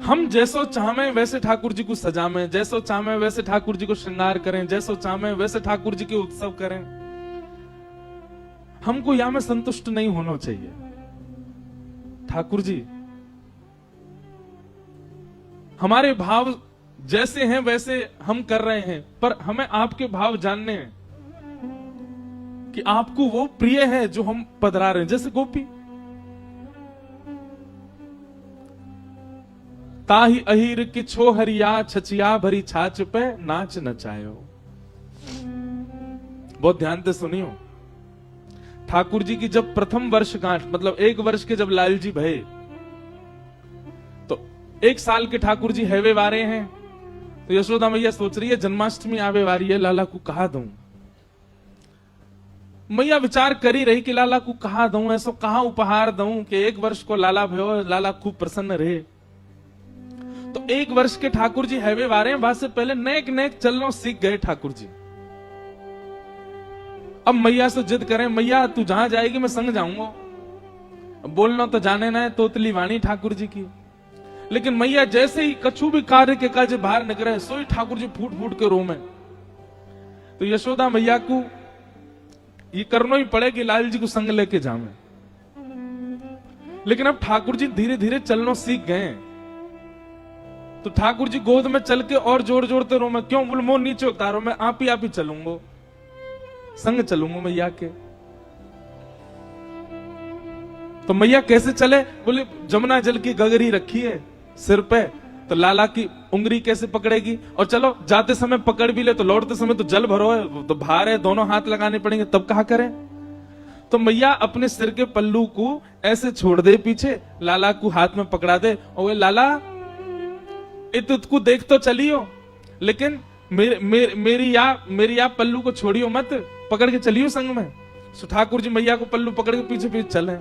हम जैसो चाहें वैसे ठाकुर जी को सजावें, जैसो चाहें वैसे ठाकुर जी को श्रृंगार करें, जैसो चाहें वैसे ठाकुर जी के उत्सव करें। हमको या में संतुष्ट नहीं होना चाहिए। ठाकुर जी हमारे भाव जैसे हैं वैसे हम कर रहे हैं, पर हमें आपके भाव जानने हैं कि आपको वो प्रिय है जो हम पधरा रहे हैं। जैसे गोपी, ताही अहीर की छोहरिया छचिया भरी छाछ पे नाच नचायो। बहुत ध्यान से सुनियो। ठाकुर जी की जब प्रथम वर्षगांठ, मतलब 1 वर्ष के जब लाल जी भये, तो 1 साल के ठाकुर जी हैवे वारे हैं। तो यशोदा मैया सोच रही है जन्माष्टमी आवे वारी है, लाला को कहा दूं। मैया विचार करी रही कि लाला को कहा दूं, ऐसो कहा उपहार दूं कि 1 वर्ष को लाला भयो, लाला खूब प्रसन्न रहे। तो 1 वर्ष के ठाकुर जी हैवे वारे हैं, बाद से पहले नेक नेक चलना सीख गए ठाकुर जी। अब मैया से जिद करें, मैया तू जहां जाएगी मैं संग जाऊंगा। बोलना तो जाने ना है, तोतली वाणी ठाकुर जी की। लेकिन मैया जैसे ही कछु भी कार्य के काज बाहर निकले, सोई ठाकुर जी फूट फूट के रोमे। तो यशोदा मैया को ये करना ही पड़े कि लाल जी को संग लेके जावे। लेकिन अब ठाकुर जी धीरे धीरे चलना सीख गए। तो ठाकुर जी गोद में चल के और जोर जोड़ते रो, मैं क्यों बोल मोह नीचे उतारो, मैं आप ही चलूंगा, संग चलूंगा मैया के। तो मैया कैसे चले, बोले जमुना जल की गगरी रखी है सिर पे, तो लाला की उंगली कैसे पकड़ेगी। और चलो जाते समय पकड़ भी ले तो लौटते समय तो जल भरो है, तो भार है, दोनों हाथ लगाने पड़ेंगे, तब कहा करें। तो मैया अपने सिर के पल्लू को ऐसे छोड़ दे पीछे, लाला को हाथ में पकड़ा दे और लाला को देख तो चलियो, लेकिन मेरी या पल्लू को छोड़ियो मत, पकड़ के चलियो संग में। सो ठाकुर जी मैया को पल्लू पकड़ के पीछे पीछे चले।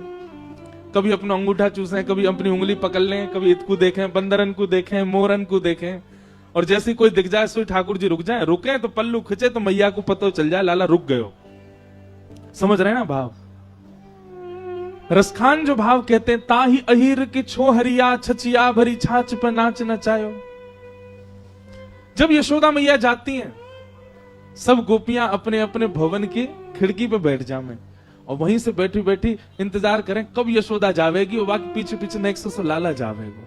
कभी अपना अंगूठा चूसे, कभी अपनी उंगली पकड़ लें, कभी इतको देखें, बंदरन को देखें, मोरन को देखें। और जैसे कोई दिख जाए सो ठाकुर जी रुक जाए, रुके तो पल्लू खिंचे तो मैया को पता चल जाए लाला रुक गयो। समझ रहे ना भाव। रसखान जो भाव कहते हैं, ताही अहीर की छोहरिया छचिया भरी छाछ पर नाच नचायो। जब यशोदा मैया जाती हैं, सब गोपियां अपने अपने भवन की खिड़की पे बैठ जावे और वहीं से बैठी बैठी इंतजार करें कब यशोदा जावेगी और बाकी पीछे पीछे नेक्स्ट से लाला जावेगा।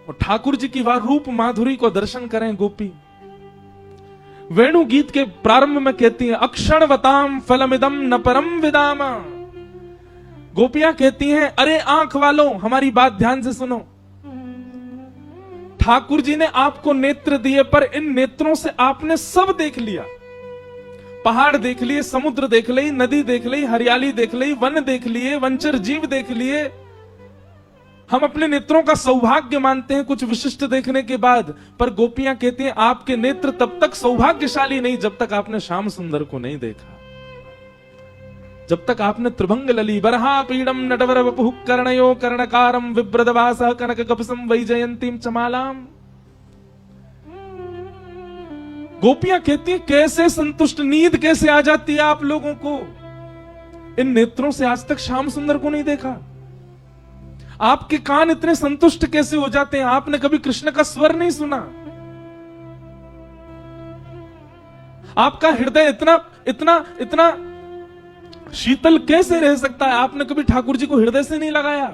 और ठाकुर जी की वह रूप माधुरी को दर्शन करें गोपी। वेणु गीत के प्रारंभ में कहती हैं, अक्षणवताम फलमिदम न परम विदाम। गोपियां कहती हैं, अरे आंख वालों हमारी बात ध्यान से सुनो। ठाकुर जी ने आपको नेत्र दिए, पर इन नेत्रों से आपने सब देख लिया। पहाड़ देख लिए, समुद्र देख ली, नदी देख ली, हरियाली देख ली, वन देख लिए, वंचर जीव देख लिए। हम अपने नेत्रों का सौभाग्य मानते हैं कुछ विशिष्ट देखने के बाद, पर गोपियां कहती हैं आपके नेत्र तब तक सौभाग्यशाली नहीं जब तक आपने श्याम सुंदर को नहीं देखा, जब तक आपने त्रिभंग लली बरहा पीडम नटवर वपुः कर्णयो कर्णकारम विभ्रदवासः कनक कपसम वैजयंतीम चमालाम। गोपियां कहती हैं कैसे संतुष्ट, नींद कैसे आ जाती है आप लोगों को। इन नेत्रों से आज तक श्याम सुंदर को नहीं देखा। आपके कान इतने संतुष्ट कैसे हो जाते हैं, आपने कभी कृष्ण का स्वर नहीं सुना। आपका हृदय इतना इतना इतना शीतल कैसे रह सकता है, आपने कभी ठाकुर जी को हृदय से नहीं लगाया।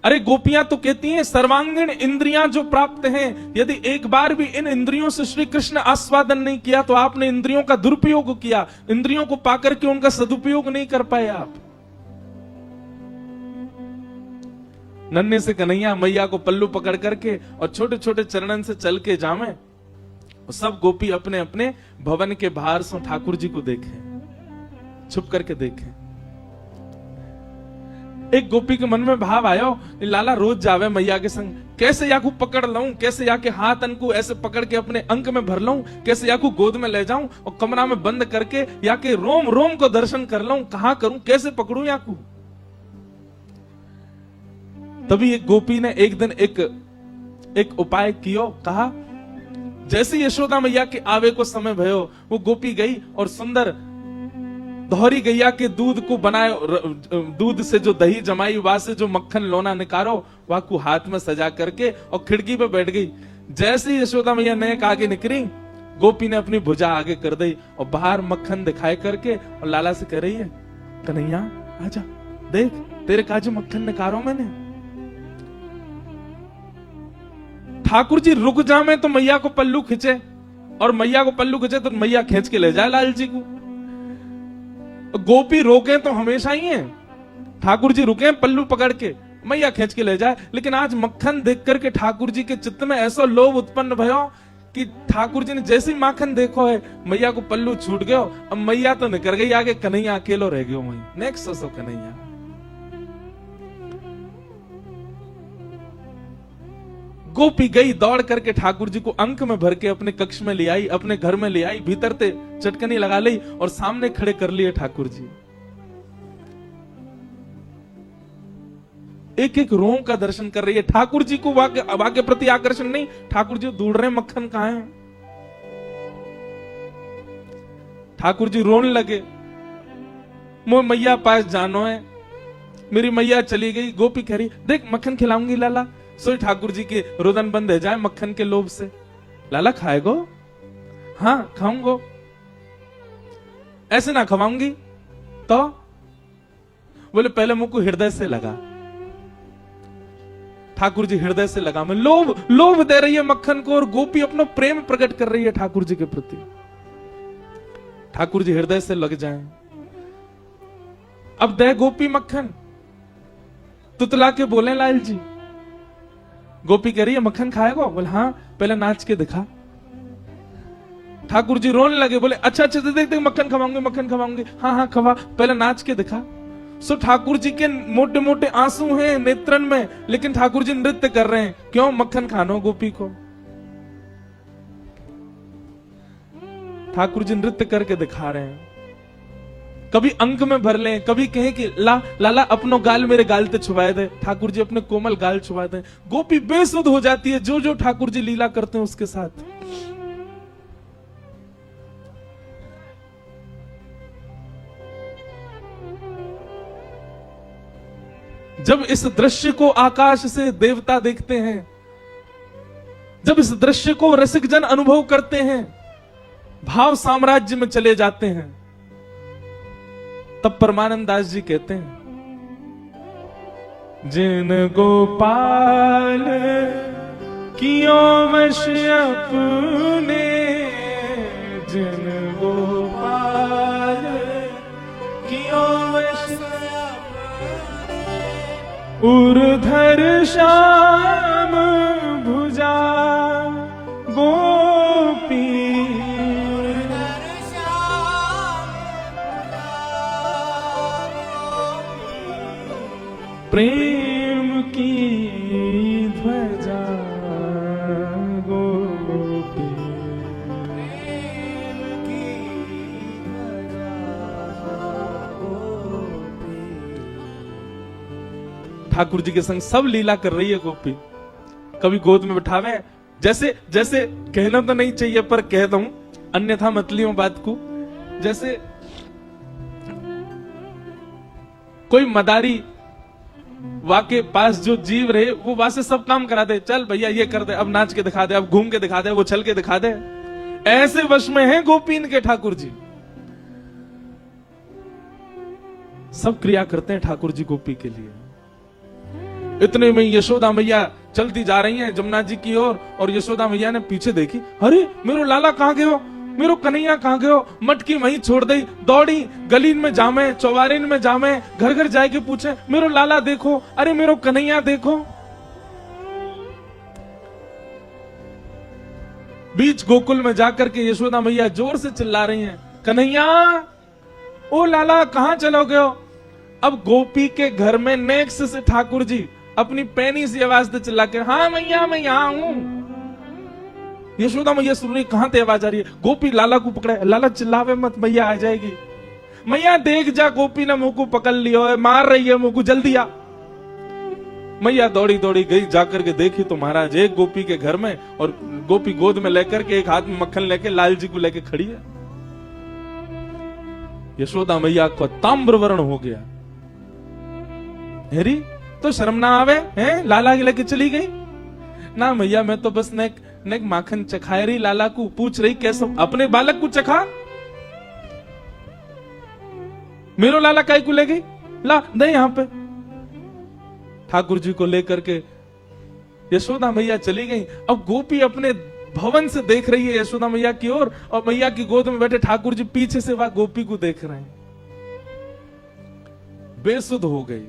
अरे गोपियां तो कहती हैं सर्वांगीण इंद्रियां जो प्राप्त हैं, यदि एक बार भी इन इंद्रियों से श्री कृष्ण आस्वादन नहीं किया तो आपने इंद्रियों का दुरुपयोग किया, इंद्रियों को पाकर के उनका सदुपयोग नहीं कर पाए आप। नन्हे से कन्हैया मैया को पल्लू पकड़ करके और छोटे छोटे चरणन से चल के जावे, सब गोपी अपने अपने भवन के बाहर से ठाकुर जी को देखें, छुप करके देखें। एक गोपी के मन में भाव आया, लाला रोज जावे मैया के संग, कैसे याकू पकड़ लाऊं, कैसे याके हाथ अनको ऐसे पकड़ के अपने अंक में भर लाऊं, कैसे याकू गोद में ले जाऊं और कमरा में बंद करके याके रोम रोम को दर्शन कर लाऊं, कहां करूं, कैसे पकड़ूं याकू। तभी एक गोपी ने एक दिन एक उपाय कियो, कहा जैसे यशोदा मैया के आवे को समय भयो, वो गोपी गई और सुंदर दोहरी गैया के दूध को बनाए, दूध से जो दही जमाई, वहां से जो मक्खन लोना निकारो, वह को हाथ में सजा करके और खिड़की पे बैठ गई। जैसे ही यशोदा मैया नेक आगे निकली, गोपी ने अपनी भुजा आगे कर दी और बाहर मक्खन दिखाए करके और लाला से कह रही है, कन्हैया आजा, देख तेरे काजू मक्खन निकारो मैंने। ठाकुर जी रुक जावे तो मैया को पल्लू खींचे, और मैया को पल्लू खींचे तो मैया खींच के ले जाए लाल जी को। गोपी रोके तो हमेशा ही है, ठाकुर जी रुके पल्लू पकड़ के, मैया खींच के ले जाए। लेकिन आज मक्खन देख करके ठाकुर जी के चित्त में ऐसा लोभ उत्पन्न भयो कि ठाकुर जी ने जैसे ही माखन देखो है, मैया को पल्लू छूट गयो। अब मैया तो निकल गई आगे, कन्हैया अकेलो रह गयो वहीं। Next so Kanhaiya. गोपी गई दौड़ करके ठाकुर जी को अंक में भर के अपने कक्ष में ले आई, अपने घर में ले आई, भीतर ते चटकनी लगा ली और सामने खड़े कर लिए ठाकुर जी। एक एक रोम का दर्शन कर रही है। ठाकुर जी को वाके के प्रति आकर्षण नहीं, ठाकुर जी ढूंढ रहे मक्खन कहां है। ठाकुर जी रोने लगे, मोह मैया पास जानो है, मेरी मैया चली गई। गोपी कह रही, देख मक्खन खिलाऊंगी लाला। सोई ठाकुर जी के रुदन बंद है जाए मक्खन के लोभ से। लाला खाएगो? हाँ खाऊंगो। ऐसे ना खवाऊंगी तो? बोले पहले मुंह को हृदय से लगा। ठाकुर जी हृदय से लगा में लोभ दे रही है मक्खन को, और गोपी अपना प्रेम प्रकट कर रही है ठाकुर जी के प्रति। ठाकुर जी हृदय से लग जाएं। अब दे गोपी मक्खन, तुतला के बोले लाल जी। गोपी कह रही है मक्खन खाएगा? बोले हाँ, पहले नाच के दिखा। ठाकुर जी रोने लगे, बोले अच्छा अच्छा देख देख मक्खन खवाऊंगे, मक्खन खवाऊंगे। हाँ हाँ खवा, पहले नाच के दिखा। सो ठाकुर जी के मोटे मोटे आंसू हैं नेत्रन में, लेकिन ठाकुर जी नृत्य कर रहे हैं। क्यों? मक्खन खानो गोपी को। ठाकुर जी नृत्य करके दिखा रहे हैं। कभी अंक में भर लें, कभी कहें कि लाला अपनो गाल मेरे गाल ते छुपाए दे, ठाकुर जी अपने कोमल गाल छुपाए दे। गोपी बेसुध हो जाती है जो जो ठाकुर जी लीला करते हैं उसके साथ। जब इस दृश्य को आकाश से देवता देखते हैं, जब इस दृश्य को रसिक जन अनुभव करते हैं, भाव साम्राज्य में चले जाते हैं, तब परमानंद दास जी कहते हैं, जिन गोपाल कियो वश अपने, जिन गोपाल कियो वश उर्धर श्याम भुजा गोपी, प्रेम की ध्वजा गोपी, प्रेम की ध्वजा गोपी। ठाकुर जी के संग सब लीला कर रही है गोपी। कभी गोद में बिठावे, जैसे जैसे कहना तो नहीं चाहिए पर कह दूं, अन्यथा मत लियो बात को। जैसे कोई मदारी वाके पास जो जीव रहे, वो वहां से सब काम करा दे, चल भैया ये कर दे, अब नाच के दिखा दे, अब घूम के दिखा दे, वो चल के दिखा दे। ऐसे वश में है गोपीन के ठाकुर जी। सब क्रिया करते हैं ठाकुर जी गोपी के लिए। इतने में यशोदा मैया चलती जा रही हैं जमुना जी की ओर, और यशोदा मैया ने पीछे देखी, अरे मेरो लाला कहां गयो, मेरो कन्हैया कहां गयो। मटकी वहीं छोड़ दी, दौड़ी गलीन में जामे, चौबारीन में जामे, घर घर जाके पूछे, मेरो लाला देखो, अरे मेरो कन्हैया देखो। बीच गोकुल में जाकर के यशोदा मैया जोर से चिल्ला रही हैं, कन्हैया ओ लाला कहां चलो गयो। अब गोपी के घर में नेक्स्ट से ठाकुर जी अपनी पैनी सी आवाज से चिल्ला के, हाँ मैया मैं यहां हूं। यशोदा मैया सुन रही, कहां ते आवाज आ रही है। गोपी लाला को पकड़े, लाला चिल्लावे मत, मैया आ जाएगी। मैया देख जा, गोपी ने मुंह को पकड़ लिया है, मार रही है मुंह को, जल्दी आ। मैया दौड़ी दौड़ी गई, जाकर के देखी तो महाराज एक गोपी के घर में, और गोपी गोद में लेकर के एक हाथ में मक्खन लेके लाल जी को लेके खड़ी है। यशोदा मैया को ताम्र वर्ण हो गया। हेरी तो शर्म ना आवे हैं, लाला के लेके चली गई ना मैया, मैं तो बस नेक माखन चखाए रही, लाला को पूछ रही कैसे अपने बालक को चखा, मेरो लाला काय को ले गई, ला दे यहां पे। ठाकुर जी को लेकर के यशोदा मैया चली गई। अब गोपी अपने भवन से देख रही है यशोदा मैया की ओर, और मैया की गोद में बैठे ठाकुर जी पीछे से वह गोपी को देख रहे हैं। बेसुध हो गई।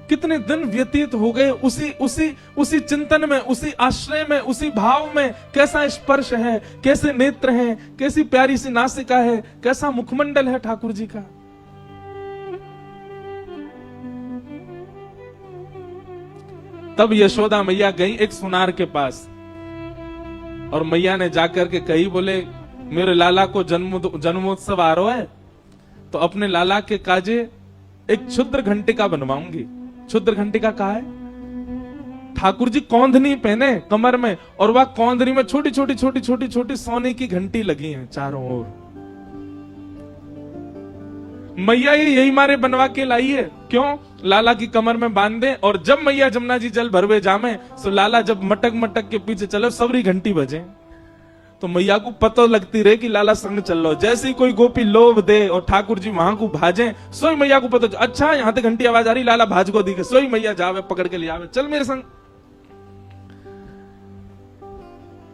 कितने दिन व्यतीत हो गए उसी चिंतन में, उसी आश्रय में, उसी भाव में। कैसा स्पर्श है, कैसे नेत्र हैं, कैसी प्यारी सी नासिका है, कैसा मुखमंडल है ठाकुर जी का। तब यशोदा मैया गई एक सुनार के पास, और मैया ने जाकर के कही, बोले मेरे लाला को जन्मोत्सव आ रहा है, तो अपने लाला के काजे एक क्षुद्र घंटिका बनवाऊंगी। क्षुद्र घंटिका कहा है? ठाकुर जी कौंधनी पहने कमर में, और वह कौंधनी में छोटी छोटी सोने की घंटी लगी है चारों ओर। मैया यही मारे बनवा के लाई है। क्यों? लाला की कमर में बांध दे, और जब मैया जमुना जी जल भरवे जामे, तो लाला जब मटक के पीछे चले, सबरी घंटी बजे, तो मैया को पता लगती रहे कि लाला संग चल लो। जैसे ही कोई गोपी लोभ दे और ठाकुर जी वहां को भाजे, सोई मैया को पता, अच्छा यहां तक घंटी आवाज आ रही, लाला भाज को दिखे, सोई मैया जावे पकड़ के ले आवे, चल मेरे संग।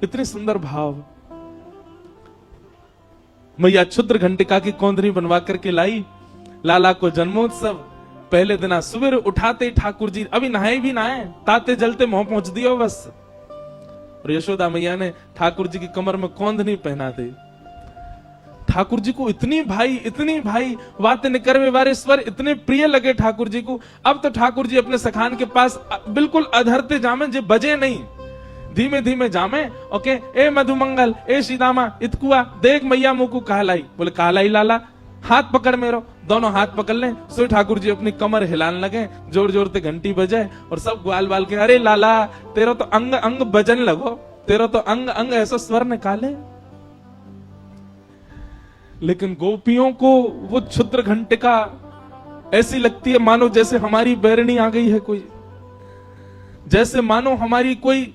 इतने सुंदर भाव। मैया क्षुद्र घंटिका की कौंधनी बनवा करके लाई। लाला को जन्मोत्सव पहले दिन सुबह उठाते ठाकुर जी अभी नहाए भी नहाए, ताते जलते मुंह पहुंच दियो बस। और यशोदा मैया ने ठाकुर जी की कमर में कौंधनी पहना दी। ठाकुर जी को इतनी भाई बातें निकरवे वारे स्वर इतने प्रिय लगे ठाकुर जी को। अब तो ठाकुर जी अपने सखान के पास बिल्कुल अधरते जामे, जे बजे नहीं, धीमे धीमे जामे। ओके, ए मधुमंगल, ए सीदामा, इतकुआ देख मैया मुंह को कहलाई। बोले कहलाई लाला, हाथ पकड़ मेरो। दोनों हाथ पकड़ लें, सो ठाकुर जी अपनी कमर हिलाने लगे, जोर जोर से घंटी बजाए, और सब ग्वाल बाल के, अरे लाला तेरा तो अंग अंग बजन लगो, तेरा तो अंग अंग ऐसा स्वर निकाले। लेकिन गोपियों को वो क्षुद्र घंटिका ऐसी लगती है मानो जैसे हमारी बैरनी आ गई है कोई, जैसे मानो हमारी कोई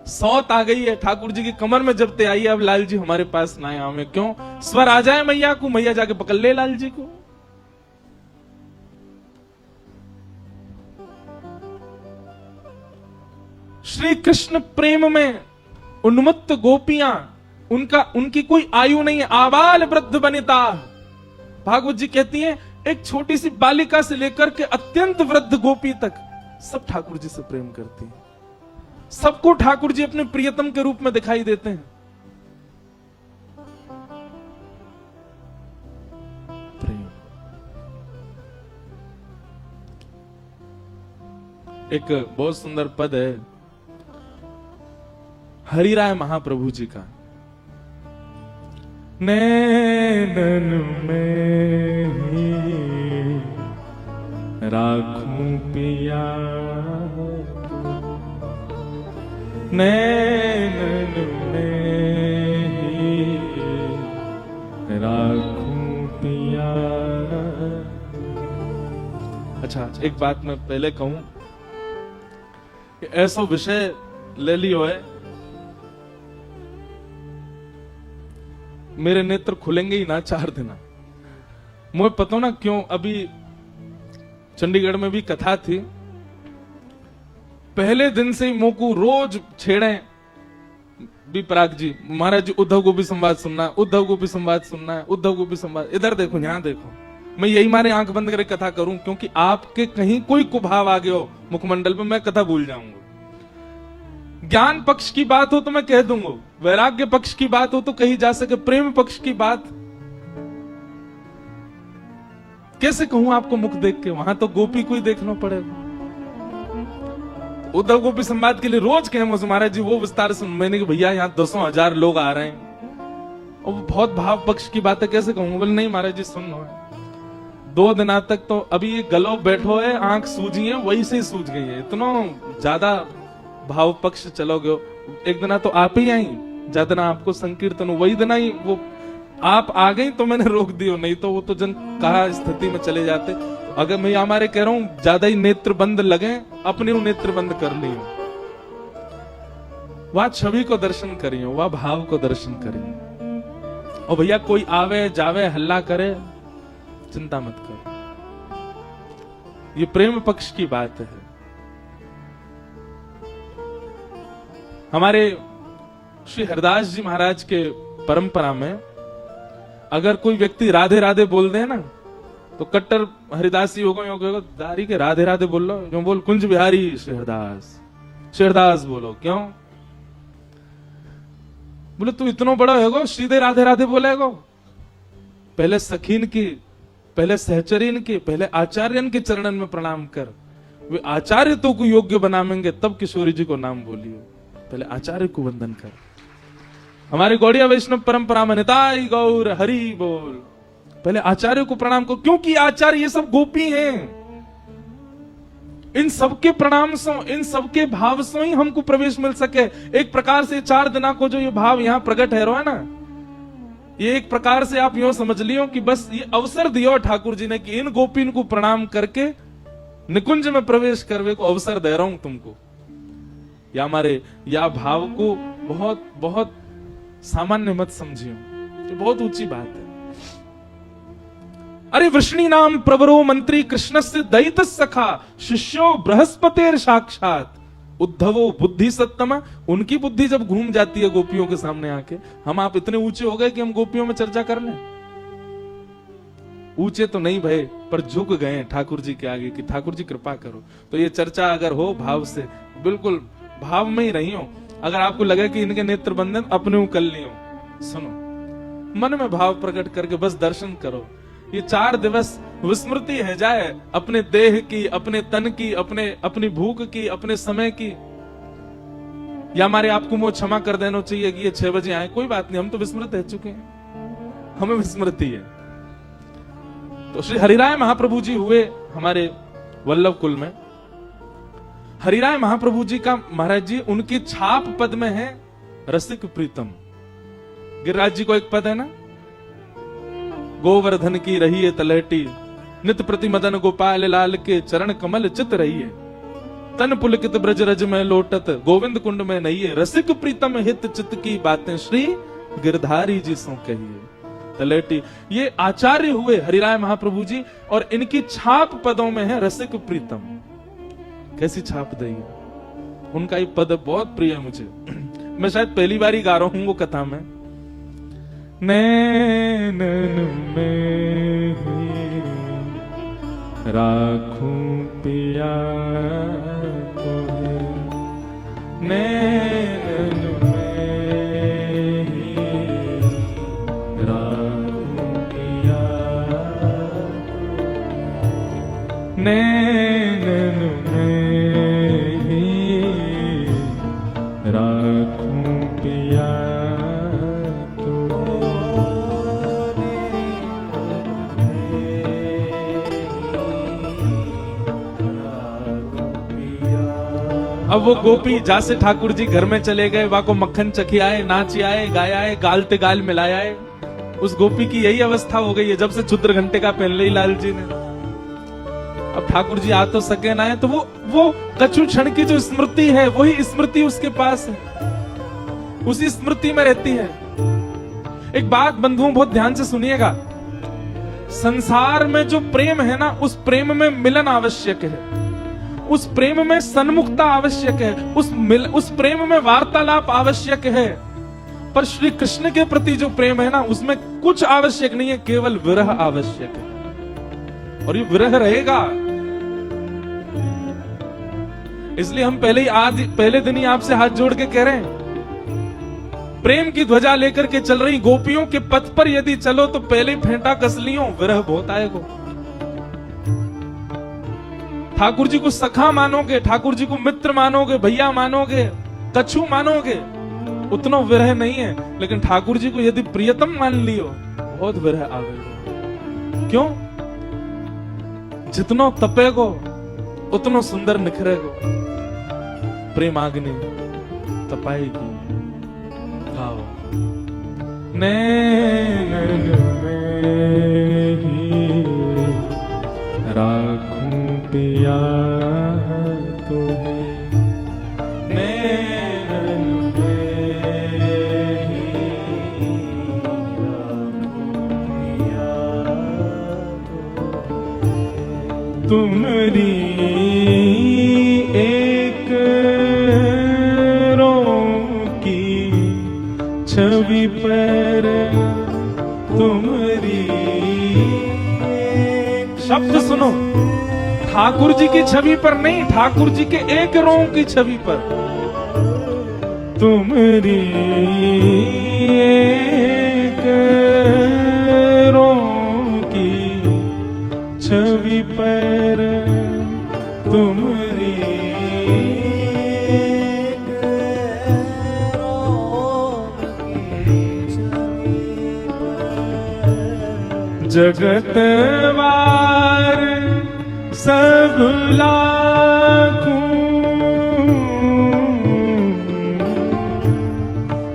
सौत आ गई है। ठाकुर जी की कमर में जब ते आई, अब लाल जी हमारे पास ना आए। क्यों? स्वर आ जाए मैया को, मैया जाके पकड़ ले लाल जी को। श्री कृष्ण प्रेम में उन्मत्त गोपियां, उनकी कोई आयु नहीं है, आबाल वृद्ध बनिता। भागवत जी कहती हैं, एक छोटी सी बालिका से लेकर के अत्यंत वृद्ध गोपी तक सब ठाकुर जी से प्रेम करती हैं। सबको ठाकुर जी अपने प्रियतम के रूप में दिखाई देते हैं। प्रेम। एक बहुत सुंदर पद है हरिराय महाप्रभु जी का, नैनन में ही राखूं पिया, नैनन में ही राखूं पिया। अच्छा, एक बात मैं पहले कहूं कि ऐसा विषय ले लियो है, मेरे नेत्र खुलेंगे ही ना 4 दिन। मुझे पता ना क्यों, अभी चंडीगढ़ में भी कथा थी, पहले दिन से ही मुंह को रोज छेड़े भी पराग जी, महाराज जी उद्धव को भी संवाद सुनना है, उद्धव को भी संवाद सुनना है, उद्धव को भी संवाद, इधर देखो यहां देखो। मैं यही मारे आंख बंद करके कथा करूं, क्योंकि आपके कहीं कोई कुभाव आ गया हो मुखमंडल पे, मैं कथा भूल जाऊंगा। ज्ञान पक्ष की बात हो तो मैं कह दूंगा, वैराग्य पक्ष की बात हो तो कही जा सके, प्रेम पक्ष की बात कैसे कहूं आपको मुख देख के? वहां तो गोपी को ही देखना पड़ेगा। उद्धव गोपी संवाद के लिए रोज कहे मुझे, महाराज जी वो विस्तार से, मैंने कि भैया यहाँ 200,000 लोग आ रहे हैं और बहुत भाव पक्ष की बात है, कैसे कहूंगा? बोले नहीं महाराज जी सुन लो, 2 दिन तक तो अभी ये गलो बैठो है, आंख सूजी है, वही से सूझ गई है, इतना ज्यादा भाव पक्ष चलोगे। एक दिन तो आप ही आई, ज्यादा आपको संकीर्तन, वही दिन ही वो आप आ गई तो मैंने रोक दियो, नहीं तो वो तो जन कहा स्थिति में चले जाते। अगर मैं हमारे कह रहा हूं ज्यादा ही नेत्र बंद लगे, अपने नेत्र बंद कर ली हो, वह छवि को दर्शन करियो, वह भाव को दर्शन करियो। और भैया कोई आवे जावे हल्ला करे, चिंता मत करो, ये प्रेम पक्ष की बात है। हमारे श्री हरिदास जी महाराज के परंपरा में अगर कोई व्यक्ति राधे राधे बोल दे ना, तो कट्टर हरिदासी होगा, दारी के राधे राधे बोल लो, जो बोल कुंज बिहारी श्री हरिदास बोलो। क्यों बोले तू इतना बड़ा है सीधे राधे राधे बोलेगो? पहले सखीन की, पहले सहचरीन के, पहले आचार्यन के चरणन में प्रणाम कर, वे आचार्य तो को योग्य बनाएंगे तब किशोरी जी को नाम बोलियो। पहले आचार्य को वंदन कर। हमारी गौड़िया वैष्णव परंपरा में निताई गौर हरि बोल, पहले आचार्य को प्रणाम करो, क्योंकि आचार्य ये सब गोपी हैं। इन सबके प्रणाम से, इन सबके भाव से ही हमको प्रवेश मिल सके। एक प्रकार से 4 दिना को जो ये भाव यहाँ प्रकट है ना, ये एक प्रकार से आप यूं समझ लियो कि बस ये अवसर दियो ठाकुर जी ने कि इन गोपीन को प्रणाम करके निकुंज में प्रवेश करने को अवसर दे रहा हूं तुमको। या हमारे या भाव को बहुत बहुत सामान्य मत समझियो, ये बहुत ऊंची बात है। अरे वृष्णि नाम प्रवरो मंत्री कृष्ण से दैत सखा शिष्यो बृहस्पतिर साक्षात उद्धवो बुद्धि सत्तम। उनकी बुद्धि जब घूम जाती है गोपियों के सामने आके, हम आप इतने ऊंचे हो गए कि हम गोपियों में चर्चा कर लें? ऊंचे तो नहीं भय, पर झुक गए ठाकुर जी के आगे कि ठाकुर जी कृपा करो। तो ये चर्चा अगर हो भाव से, बिल्कुल भाव में ही रही हो। अगर आपको लगे कि इनके नेत्र बंधन अपने कर लियो, सुनो, मन में भाव प्रकट करके बस दर्शन करो। ये 4 दिवस विस्मृति है जाए अपने देह की, अपने तन की, अपनी भूख की, अपने समय की। या हमारे आपको वो क्षमा कर देना चाहिए कि ये 6 बजे आए, कोई बात नहीं, हम तो विस्मृत रह चुके हैं, हमें विस्मृति है। तो श्री हरिराय महाप्रभु जी हुए हमारे वल्लभ कुल में। हरिराय महाप्रभु जी का, महाराज जी उनकी छाप पद में है रसिक प्रीतम। गिरिराज जी को एक पद है ना, गोवर्धन की रही है तलहटी, नित प्रति मदन गोपाल लाल के चरण कमल चित रही है, तन पुलकित ब्रज रज में लोटत गोविंद कुंड में नहीं है, रसिक प्रीतम हित चित की बातें श्री गिरधारी जी सो कहिए। तलहटी ये आचार्य हुए हरिराय महाप्रभु जी, और इनकी छाप पदों में है रसिक प्रीतम। कैसी छाप दी है उनका, ये पद बहुत प्रिय है मुझे। मैं शायद पहली बार ही गा रहा हूं वो कथा में। नैनन में राखूं पिया तुम्हें, नैनन में राखूं पिया, नैनन में राखूं पिया। अब वो गोपी जैसे ठाकुर जी घर में चले गए, वहां को मक्खन चखियाए, नाचियाए, गायाए, गालते गाल मिलायाए। उस गोपी की यही अवस्था हो गई है जब से क्षुद्र घंटे का पहन ली लाल जी ने। अब ठाकुर जी आ तो सके ना है, तो वो कछु क्षण की जो स्मृति है वही स्मृति उसके पास है, उसी स्मृति में रहती है। एक बात बंधुओं बहुत ध्यान से सुनिएगा, संसार में जो प्रेम है ना, उस प्रेम में मिलन आवश्यक है, उस प्रेम में सन्मुखता आवश्यक है, उस प्रेम में वार्तालाप आवश्यक है। पर श्री कृष्ण के प्रति जो प्रेम है ना, उसमें कुछ आवश्यक नहीं है, केवल विरह आवश्यक है, और ये विरह रहेगा। इसलिए हम पहले दिन ही आपसे हाथ जोड़ के कह रहे हैं, प्रेम की ध्वजा लेकर के चल रही गोपियों के पथ पर यदि चलो तो पहले फेंटा कस लियो, विरह बहुत आएगा। ठाकुर जी को सखा मानोगे, ठाकुर जी को मित्र मानोगे, भैया मानोगे, कछु मानोगे, उतना विरह नहीं है। लेकिन ठाकुर जी को यदि प्रियतम मान लियो, बहुत विरह आवेगा। क्यों? जितना तपेगो उतना सुंदर निखरेगो। प्रेमाग्नि तपाएगी। नैनन में ही राखूं पिया तुम्हें, नैनन में ही राखूं पिया तुम्हारी एक छवि पर तुम्हारी शब्द सुनो, ठाकुर जी की छवि पर नहीं, ठाकुर जी के एक रों की छवि पर तुम्हारी एक रों की छवि पर तुम्हारी जगतवार सब लाखों,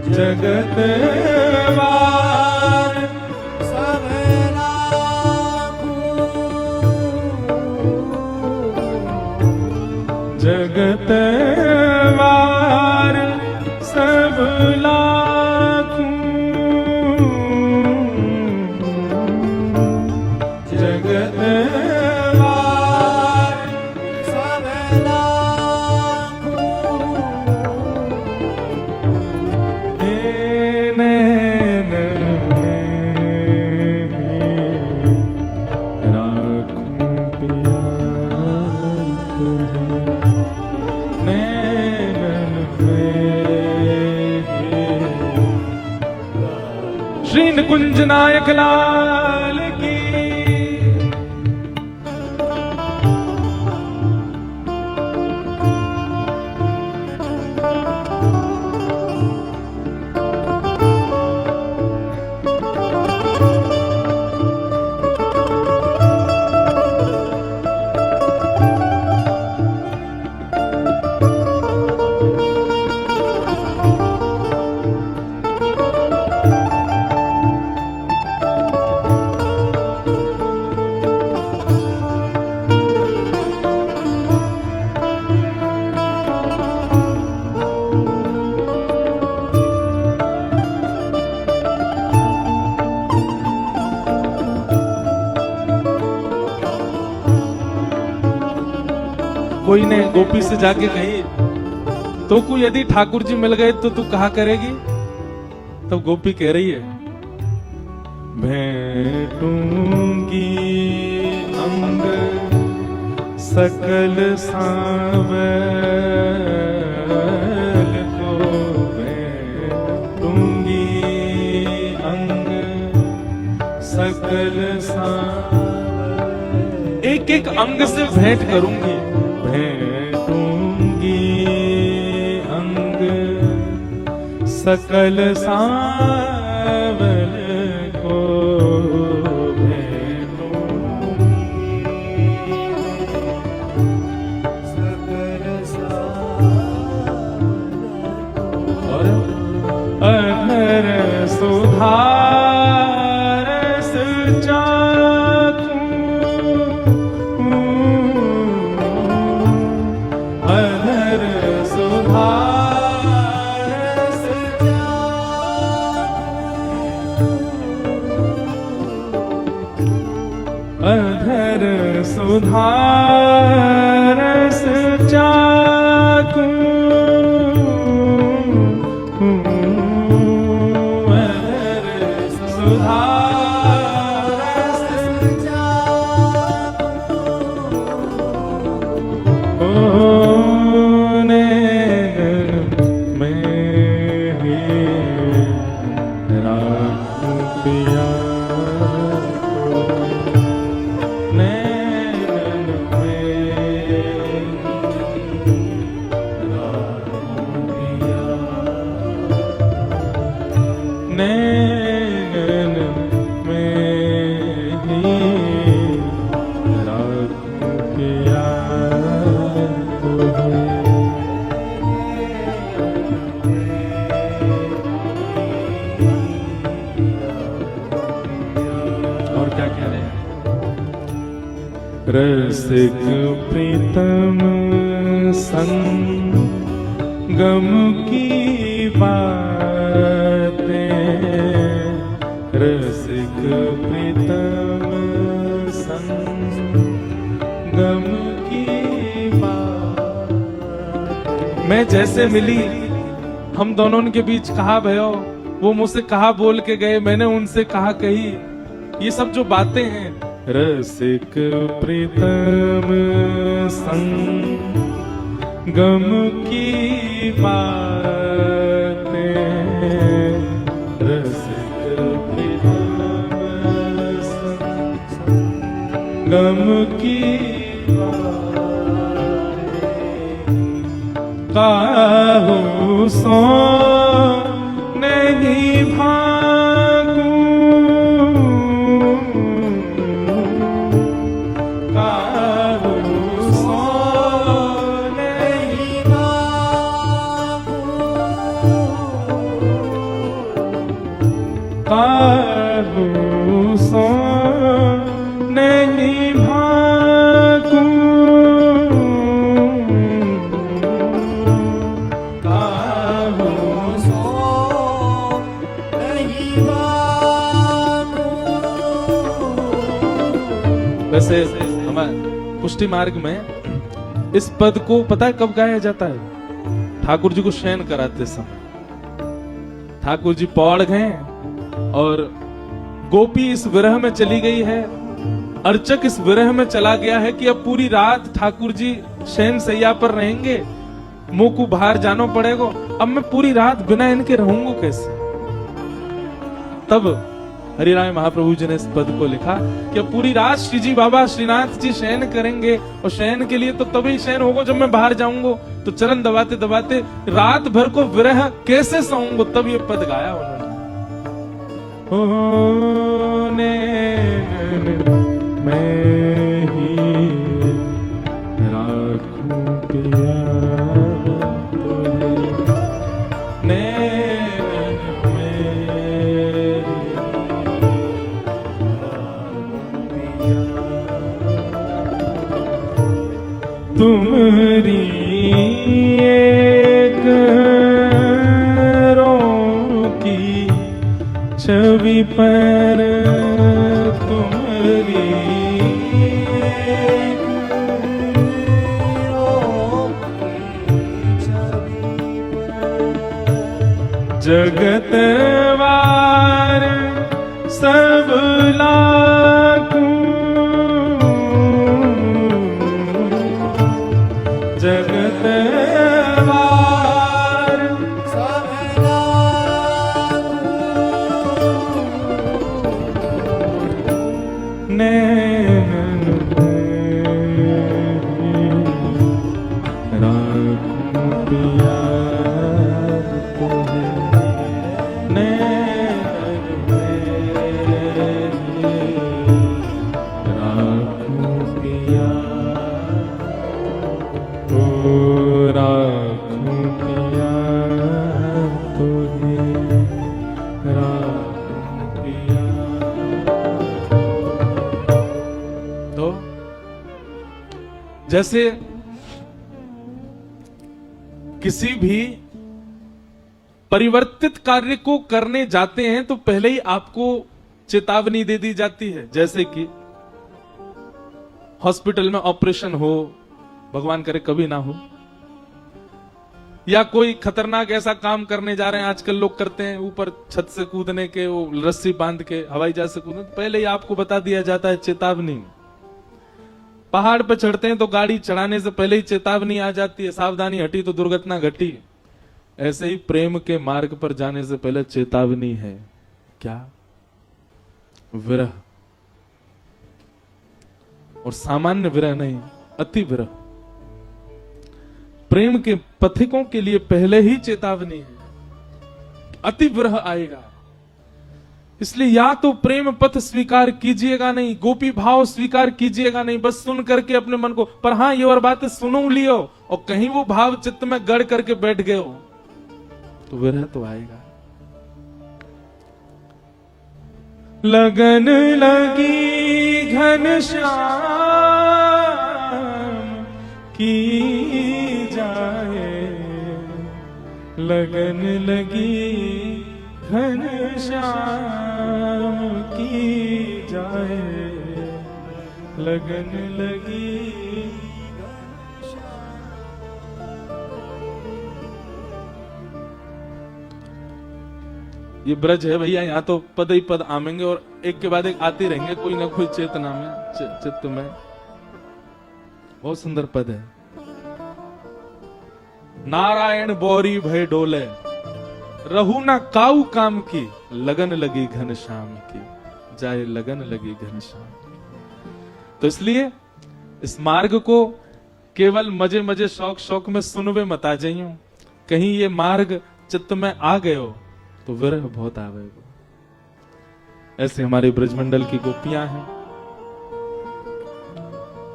जगतवार सब लाखों, जगतवार सब लाखों, श्री निकुंज नायक लाल की। कोई ने गोपी से जाके कही, तो को यदि ठाकुर जी मिल गए तो तू कहा करेगी? तो गोपी कह रही है, भेंटूंगी अंग सकल सांवल को, भेंटूंगी अंग सकल सांवल, एक एक अंग से भेंट करूंगी, भेंटूंगी अंग सकल सांवल को, भेंटूंगी सकल सांवल को, अधर सुधारस चाखूं, अधर सुधारस चाखूं, अधर सुधारस चाखूं, रसिक प्रीतम संगम की बातें, रसिक प्रीतम संगम की बातें। मैं जैसे मिली, हम दोनों के बीच कहा भयो, वो मुझसे कहा बोल के गए, मैंने उनसे कहा कही। ये सब जो बातें हैं, रसिक प्रीतम संगम की बातें, रसिक प्रीतम संगम की बातें। काहू सो नहीं भागू, काहू सो नहीं भागू, काहू सो नहीं भागू, वैसे हमारे पुष्टि मार्ग में इस पद को पता है कब गाया जाता है? ठाकुर जी को शयन कराते समय। ठाकुर जी पौड़ गए और गोपी इस विरह में चली गई है, अर्चक इस विरह में चला गया है कि अब पूरी रात ठाकुर जी शयन सैया पर रहेंगे, मुंह को बाहर जाना पड़ेगा, अब मैं पूरी रात बिना इनके रहूंगा कैसे? तब हरिराय महाप्रभु जी ने इस पद को लिखा कि पूरी रात श्री जी बाबा श्रीनाथ जी शयन करेंगे, और शयन के लिए तो तभी शयन होगा जब मैं बाहर जाऊंगा। तो चरण दबाते दबाते रात भर को विरह कैसे सोऊंगा, तब ये पद गाया उन्होंने। मैं ही राखूं पिया तुम्हारी एक की छवि पर, तुम्हारी जगत वार सब लाखों, जगत वार सब लाखों, नैन राखूं पिया तुम्हें, नैन राखूं पिया, राखूं पिया तुम्हें, राखूं पिया। तो जैसे किसी भी परिवर्तित कार्य को करने जाते हैं तो पहले ही आपको चेतावनी दे दी जाती है। जैसे कि हॉस्पिटल में ऑपरेशन हो, भगवान करे कभी ना हो, या कोई खतरनाक ऐसा काम करने जा रहे हैं, आजकल लोग करते हैं ऊपर छत से कूदने के, वो रस्सी बांध के हवाई जहाज से कूदने, पहले ही आपको बता दिया जाता है चेतावनी। पहाड़ पे चढ़ते हैं तो गाड़ी चढ़ाने से पहले ही चेतावनी आ जाती है, सावधानी हटी तो दुर्घटना घटी। ऐसे ही प्रेम के मार्ग पर जाने से पहले चेतावनी है, क्या? विरह। और सामान्य विरह नहीं, अति विरह। प्रेम के पथिकों के लिए पहले ही चेतावनी है, अति विरह आएगा। इसलिए या तो प्रेम पथ स्वीकार कीजिएगा नहीं, गोपी भाव स्वीकार कीजिएगा नहीं, बस सुन करके अपने मन को, पर हाँ ये और बातें सुनो लियो और कहीं वो भाव चित्त में गढ़ करके बैठ गए हो तो विरह तो आएगा। लगन लगी घनश्याम लगन लगी घनश्याम की जाए, लगन लगी। ये ब्रज है भैया, यहाँ तो पद ही पद आमेंगे और एक के बाद एक आते रहेंगे, कोई ना कोई चेतना में, चित्त में। बहुत सुंदर पद है। नारायण बौरी भय डोले, रहू ना काऊ काम की, लगन लगी घनश्याम की जाए, लगन लगी घनश्याम की। तो इसलिए इस मार्ग को केवल मजे मजे शौक शौक में सुनवे मत आ जाइयो, कहीं ये मार्ग चित्त में आ गए हो तो विरह बहुत आवेगा। ऐसे हमारे ब्रजमंडल की गोपियां हैं।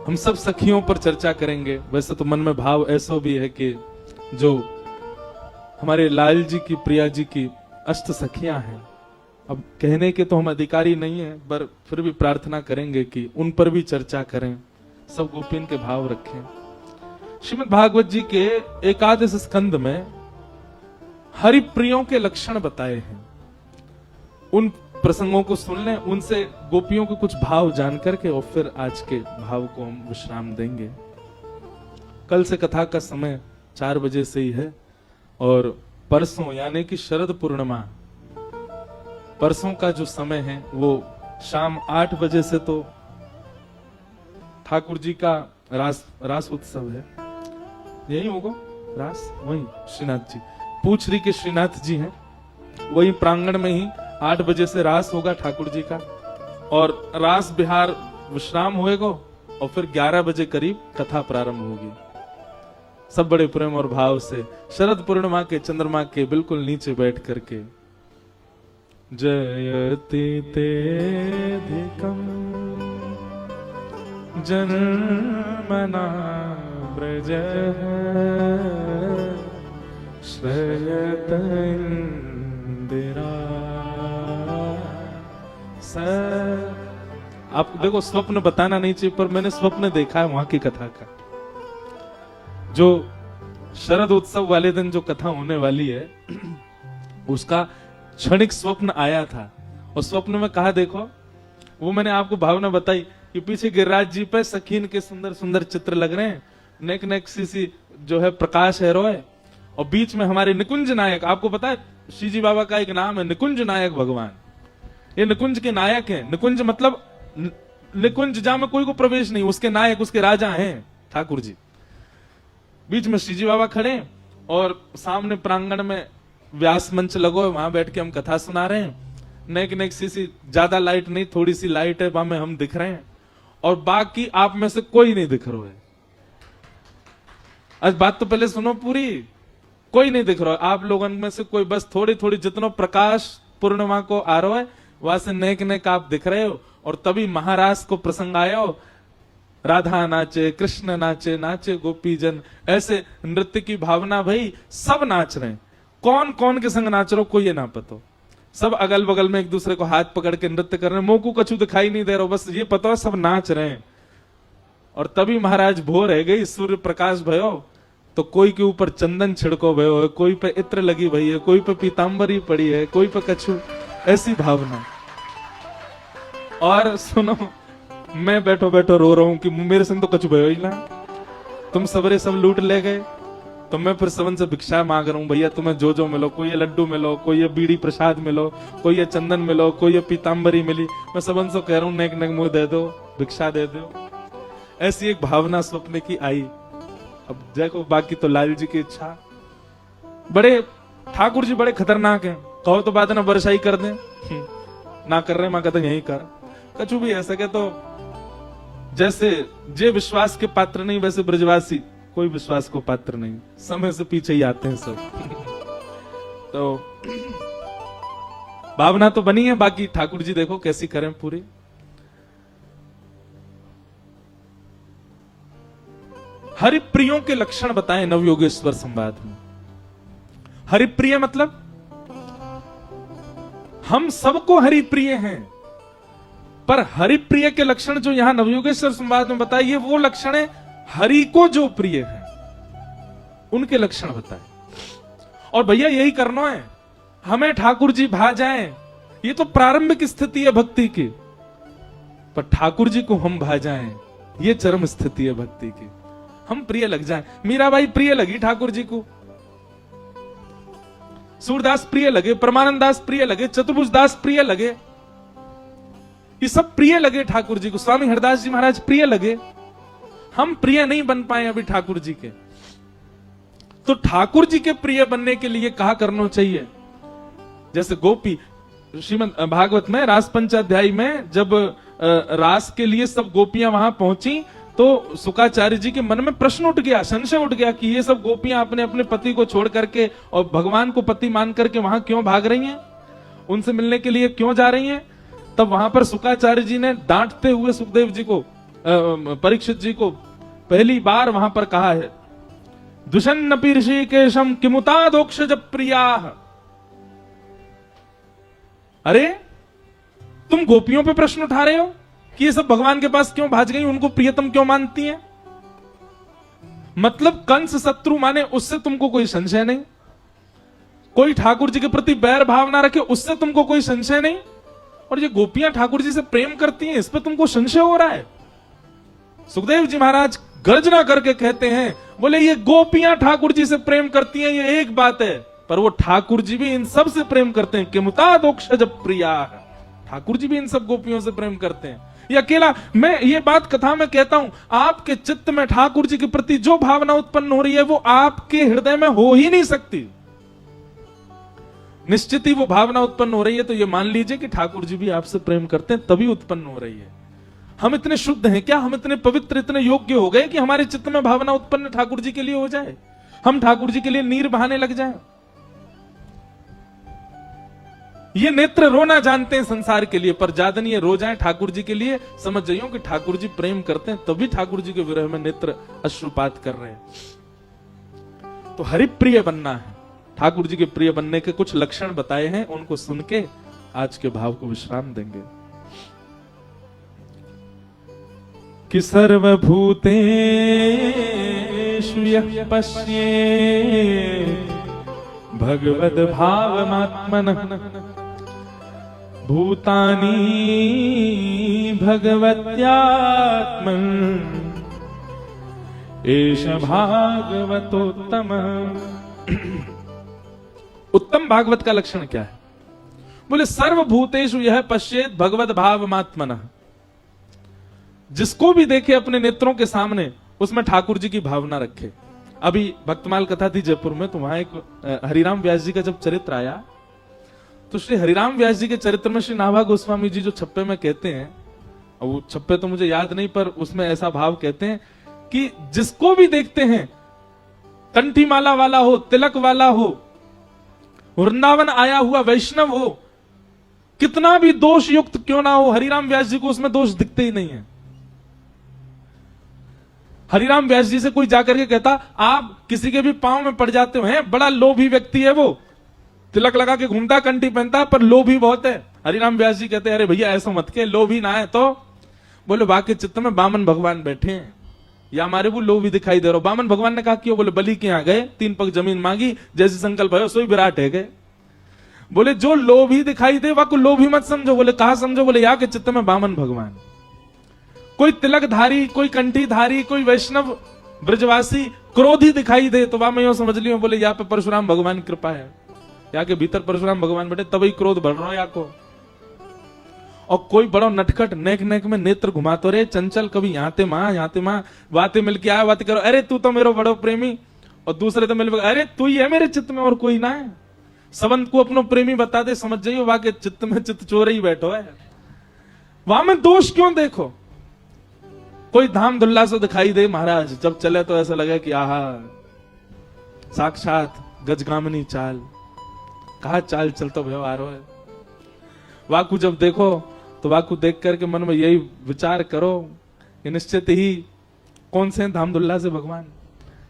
हम सब सखियों पर चर्चा करेंगे। वैसे तो मन में भाव ऐसा भी है कि जो हमारे लाल जी की, प्रिया जी की अष्ट सखियां हैं, अब कहने के तो हम अधिकारी नहीं हैं, पर फिर भी प्रार्थना करेंगे कि उन पर भी चर्चा करें, सब गोपियन के भाव रखें। श्रीमद् भागवत जी के एकादश स्कंद में हरिप्रियों के लक्षण बताए हैं। उन प्रसंगों को सुन लें, उनसे गोपियों के कुछ भाव जान करके और फिर आज के भाव को हम विश्राम देंगे। कल से कथा का समय 4 बजे से ही है और परसों यानी कि शरद पूर्णिमा, परसों का जो समय है वो शाम 8 बजे से तो ठाकुर जी का रास उत्सव है। यही होगा रास, वही श्रीनाथ जी, पूछरी के श्रीनाथ जी हैं, वही प्रांगण में ही 8 बजे से रास होगा ठाकुर जी का, और रास बिहार विश्राम होएगा और फिर 11 बजे करीब कथा प्रारंभ होगी। सब बड़े प्रेम और भाव से शरद पूर्णिमा के चंद्रमा के बिल्कुल नीचे बैठ करके जयति तेधिकम जन्मना ब्रज श्रयत इंदिरा। आप देखो, स्वप्न बताना नहीं चाहिए पर मैंने स्वप्न देखा है वहां की कथा का। जो शरद उत्सव वाले दिन जो कथा होने वाली है उसका क्षणिक स्वप्न आया था, और स्वप्न में कहा देखो, वो मैंने आपको भावना बताई कि पीछे गिरिराज जी पे सखीन के सुंदर सुंदर चित्र लग रहे हैं, नेक नेक सी जो है प्रकाश है रोय, और बीच में हमारे निकुंज नायक, आपको पता है श्रीजी बाबा का एक नाम है निकुंज नायक भगवान। ये निकुंज के नायक हैं। निकुंज मतलब निकुंज जहां में कोई को प्रवेश नहीं, उसके नायक, उसके राजा हैं ठाकुर जी। बीच में श्रीजी बाबा खड़े और सामने प्रांगण में व्यास मंच लगो है, वहां बैठ के हम कथा सुना रहे हैं। नेक नेक सी ज्यादा लाइट नहीं, थोड़ी सी लाइट है, वहां में हम दिख रहे हैं और बाकी आप में से कोई नहीं दिख रहा है। आज बात तो पहले सुनो पूरी, कोई नहीं दिख रहा है आप लोगों में से कोई, बस थोड़ी थोड़ी जितना प्रकाश पूर्णिमा को आ रहा है वहां से नेक नेक आप दिख रहे हो। और तभी महाराज को प्रसंग आया हो, राधा नाचे, कृष्ण नाचे, नाचे गोपी जन, ऐसे नृत्य की भावना, भाई सब नाच रहे हैं। कौन कौन के संग नाच रहे हो कोई ये ना पता, सब अगल बगल में एक दूसरे को हाथ पकड़ के नृत्य कर रहे हैं, मुंह को कछु दिखाई नहीं दे रहा, बस ये पता है सब नाच रहे हैं। और तभी महाराज भोर रह गई, सूर्य प्रकाश भयो तो कोई के ऊपर चंदन छिड़को भयो है, कोई पे इत्र लगी भई है, कोई पे पीतांबरी पड़ी है, कोई पे कछु, ऐसी भावना। और सुनो, मैं बैठो बैठो रो रहा हूं कि मेरे संग तो कछु भयो ही ना, तुम सबरे सब लूट ले गए, तो मैं फिर सबन से भिक्षा मांग रहा हूं, भैया तुम्हें जो जो मिलो, कोई ये लड्डू मिलो, कोई ये बीड़ी प्रसाद मिलो, कोई ये चंदन मिलो, कोई ये पीतांबरी मिली, मैं सबन से कह रहा हूं नेक नेक मुंह दे दो, भिक्षा दे दो। ऐसी एक भावना स्वप्न की आई। अब देखो बाकी तो लाल जी की इच्छा। बड़े ठाकुर जी बड़े खतरनाक हैं, कहो तो बात ना बरसाई कर दें, ना कर रहे, मां कहते यही कर, कछु भी ऐसा के तो जैसे जे विश्वास के पात्र नहीं वैसे ब्रजवासी कोई विश्वास को पात्र नहीं, समय से पीछे ही आते हैं सब। तो भावना तो बनी है, बाकी ठाकुर जी देखो कैसी करें पूरी। हरिप्रियों के लक्षण बताएं नवयोगेश्वर संवाद में। हरिप्रिय मतलब हम सबको हरिप्रिय हैं, पर हरिप्रिय के लक्षण जो यहां नवयोगेश्वर संवाद में बताए, ये वो लक्षण है हरि को जो प्रिय है, उनके लक्षण बताए। और भैया यही करना है, हमें ठाकुर जी भा जाएं, ये तो प्रारंभिक स्थिति है भक्ति की, पर ठाकुर जी को हम भा जाएं, ये चरम स्थिति है भक्ति की। हम प्रिय लग जाएं। मीराबाई प्रिय लगी ठाकुर जी को, सूरदास प्रिय लगे, परमानंद दास प्रिय लगे, चतुर्भुज दास प्रिय लगे, ये सब प्रिय लगे ठाकुर जी को। स्वामी हरदास जी महाराज प्रिय लगे। हम प्रिय नहीं बन पाए अभी ठाकुर जी के। तो ठाकुर जी के प्रिय बनने के लिए कहा करना चाहिए, जैसे गोपी श्रीमद् भागवत में रास पंचाध्यायी में जब रास के लिए सब गोपियां वहां पहुंची तो शुकाचार्य जी के मन में प्रश्न उठ गया, संशय उठ गया कि ये सब गोपियां अपने अपने पति को छोड़ करके और भगवान को पति मान करके वहां क्यों भाग रही हैं, उनसे मिलने के लिए क्यों जा रही हैं। तब वहां पर शुकाचार्य जी ने डांटते हुए सुखदेव जी को, परीक्षित जी को पहली बार वहां पर कहा है, दुषन्नपि ऋषिकेशम किमुतादोक्षज प्रियाः। अरे तुम गोपियों पे प्रश्न उठा रहे हो कि ये सब भगवान के पास क्यों भाज गई, उनको प्रियतम क्यों मानती हैं। मतलब कंस शत्रु माने उससे तुमको कोई संशय नहीं, कोई ठाकुर जी के प्रति बैर भाव ना रखे उससे तुमको कोई संशय नहीं, और ये गोपियां ठाकुर जी से प्रेम करती हैं इस पे तुमको संशय हो रहा है। सुखदेव जी महाराज गर्जना करके कहते हैं, बोले ये गोपियां ठाकुर जी से प्रेम करती हैं ये एक बात है, पर वो ठाकुर जी भी इन सब से प्रेम करते हैं। किमुतादोक्षज प्रियाः, ठाकुर जी भी इन सब गोपियों से प्रेम करते हैं। ये अकेला मैं ये बात कथा में कहता हूं, आपके चित्त में ठाकुर जी के प्रति जो भावना उत्पन्न हो रही है वो आपके हृदय में हो ही नहीं सकती। निश्चित ही वो भावना उत्पन्न हो रही है तो ये मान लीजिए कि ठाकुर जी भी आपसे प्रेम करते हैं, तभी उत्पन्न हो रही है। हम इतने शुद्ध हैं क्या, हम इतने पवित्र इतने योग्य हो गए कि हमारे चित्त में भावना उत्पन्न ठाकुर जी के लिए हो जाए, हम ठाकुर जी के लिए नीर बहाने लग जाएं। ये नेत्र रोना जानते हैं संसार के लिए, पर जादन ये रो जाए ठाकुर जी के लिए, समझ जाइयो कि ठाकुर जी प्रेम करते हैं, तभी ठाकुर जी के विरह में नेत्र अश्रुपात कर रहे हैं। तो हरिप्रिय बनना है, ठाकुर जी के प्रिय बनने के कुछ लक्षण बताए हैं, उनको सुन के आज के भाव को विश्राम देंगे। कि सर्वभूतेषु यः पश्येत् भगवद् भावमात्मनः भूतानि भगवत्यात्मन् एष भागवतोत्तमः। उत्तम भागवत का लक्षण क्या है? बोले सर्वभूतेषु यह पश्येत् भगवद् भावमात्मनः, जिसको भी देखे अपने नेत्रों के सामने उसमें ठाकुर जी की भावना रखे। अभी भक्तमाल कथा थी जयपुर में, तो वहां एक हरिराम व्यास जी का जब चरित्र आया तो श्री हरिराम व्यास जी के चरित्र में श्री नाभा गोस्वामी जी जो छप्पे में कहते हैं, और वो छप्पे तो मुझे याद नहीं, पर उसमें ऐसा भाव कहते हैं कि जिसको भी देखते हैं, कंठी माला वाला हो, तिलक वाला हो, वृंदावन आया हुआ वैष्णव हो, कितना भी दोष युक्त क्यों ना हो, हरिराम व्यास जी को उसमें दोष दिखते ही नहीं है। हरिराम व्यास जी से कोई जाकर के कहता आप किसी के भी पांव में पड़ जाते हो, हैं बड़ा लोभी व्यक्ति है वो, तिलक लगा के घूमता, कंठी पहनता, पर लोभी बहुत है। हरिराम व्यास जी कहते हैं अरे भैया ऐसा मत के, लोभी ना है तो। बोले बाकी चित्त में बामन भगवान बैठे हैं, या हमारे वो लोभी दिखाई दे रहा हो। बामन भगवान ने कहा क्यों? बोले बलि के यहां गए, 3 पग जमीन मांगी, जैसे संकल्प है सोई विराट है गए। बोले जो लोभी दिखाई दे वह को लोभी मत समझो। बोले कहा समझो? बोले या के चित्त में बामन भगवान। कोई तिलकधारी, कोई कंठीधारी, कोई वैष्णव ब्रजवासी क्रोधी दिखाई दे तो वह मैं यूं समझ लियो, बोले यहाँ पे परशुराम भगवान की कृपा है, यहाँ के भीतर परशुराम भगवान बैठे तभी क्रोध बढ़ रहा है या को। और कोई बड़ा नटखट नेक नेक में नेत्र घुमाते रहे, चंचल, कभी यहाँ ते माँ बातें मिलके आया, बातें करो, अरे तू तो मेरा बड़ो प्रेमी, और दूसरे तो मिल, अरे तू ही है मेरे चित्त में और कोई ना है। संबंध को अपनो प्रेमी बता दे, समझ जाइयो वहां के चित्त में चित्त चोर ही बैठो है। वहां में दोष क्यों देखो? कोई धाम धुल्ला से दिखाई दे महाराज, जब चले तो ऐसा लगे कि आहा साक्षात गजगामिनी चाल, कहा चाल चलता व्यवहार है। वाकू जब देखो तो वाकू देख करके मन में यही विचार करो कि निश्चित ही कौन से धाम धुल्ला से भगवान,